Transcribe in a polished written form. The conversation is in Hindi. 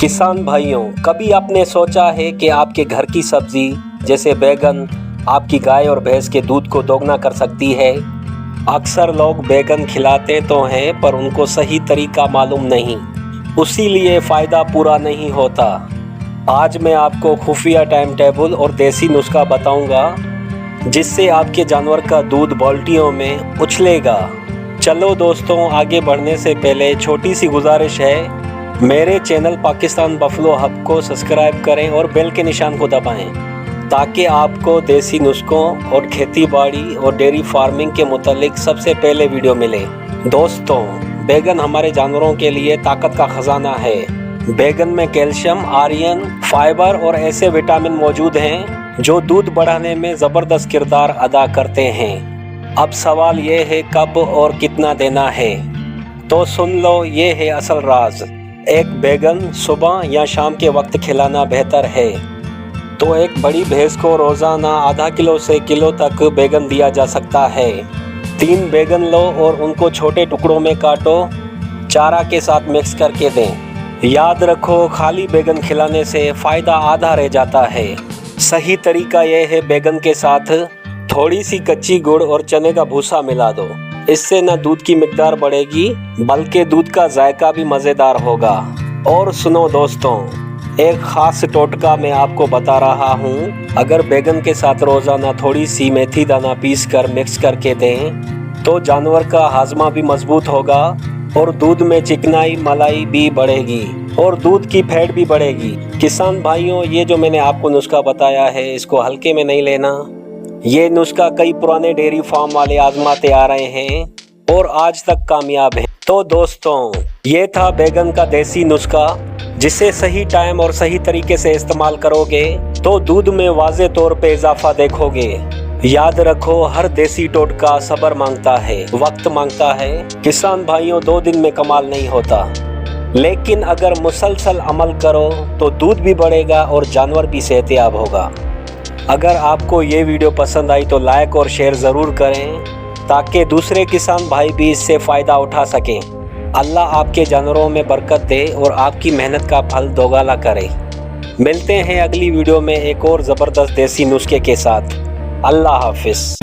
किसान भाइयों, कभी आपने सोचा है कि आपके घर की सब्जी जैसे बैगन आपकी गाय और भैंस के दूध को दोगुना कर सकती है? अक्सर लोग बैगन खिलाते तो हैं पर उनको सही तरीका मालूम नहीं, उसीलिए फ़ायदा पूरा नहीं होता। आज मैं आपको खुफिया टाइम टेबल और देसी नुस्खा बताऊंगा जिससे आपके जानवर का दूध बाल्टियों में उछलेगा। चलो दोस्तों, आगे बढ़ने से पहले छोटी सी गुजारिश है, मेरे चैनल पाकिस्तान बफलो हब को सब्सक्राइब करें और बेल के निशान को दबाएं ताकि आपको देसी नुस्खों और खेती बाड़ी और डेयरी फार्मिंग के मुतालिक सबसे पहले वीडियो मिले। दोस्तों, बैगन हमारे जानवरों के लिए ताकत का खजाना है। बैगन में कैल्शियम, आयरन, फाइबर और ऐसे विटामिन मौजूद हैं जो दूध बढ़ाने में ज़बरदस्त किरदार अदा करते हैं। अब सवाल ये है कब और कितना देना है, तो सुन लो, ये है असल राज। एक बैगन सुबह या शाम के वक्त खिलाना बेहतर है। तो एक बड़ी भैंस को रोज़ाना आधा किलो से किलो तक बैगन दिया जा सकता है। 3 बैगन लो और उनको छोटे टुकड़ों में काटो, चारा के साथ मिक्स करके दें। याद रखो, खाली बैगन खिलाने से फ़ायदा आधा रह जाता है। सही तरीका यह है, बैगन के साथ थोड़ी सी कच्ची गुड़ और चने का भूसा मिला दो। इससे न दूध की मिकदार बढ़ेगी बल्कि दूध का जायका भी मज़ेदार होगा। और सुनो दोस्तों, एक ख़ास टोटका मैं आपको बता रहा हूँ। अगर बैगन के साथ रोज़ाना थोड़ी सी मेथी दाना पीस कर मिक्स करके दें तो जानवर का हाजमा भी मजबूत होगा और दूध में चिकनाई मलाई भी बढ़ेगी और दूध की फैट भी बढ़ेगी। किसान भाइयों, ये जो मैंने आपको नुस्खा बताया है इसको हल्के में नहीं लेना। ये नुस्खा कई पुराने डेयरी फार्म वाले आजमाते आ रहे हैं और आज तक कामयाब हैं। तो दोस्तों, ये था बैगन का देसी नुस्खा, जिसे सही टाइम और सही तरीके से इस्तेमाल करोगे तो दूध में वाज़े तौर पे इजाफा देखोगे। याद रखो, हर देसी टोटका सब्र मांगता है, वक्त मांगता है। किसान भाइयों, 2 दिन में कमाल नहीं होता, लेकिन अगर मुसलसल अमल करो तो दूध भी बढ़ेगा और जानवर भी सेहतयाब होगा। अगर आपको ये वीडियो पसंद आई तो लाइक और शेयर ज़रूर करें ताकि दूसरे किसान भाई भी इससे फ़ायदा उठा सकें। अल्लाह आपके जानवरों में बरकत दे और आपकी मेहनत का फल दोगुना करे। मिलते हैं अगली वीडियो में एक और ज़बरदस्त देसी नुस्खे के साथ। अल्लाह हाफिज़।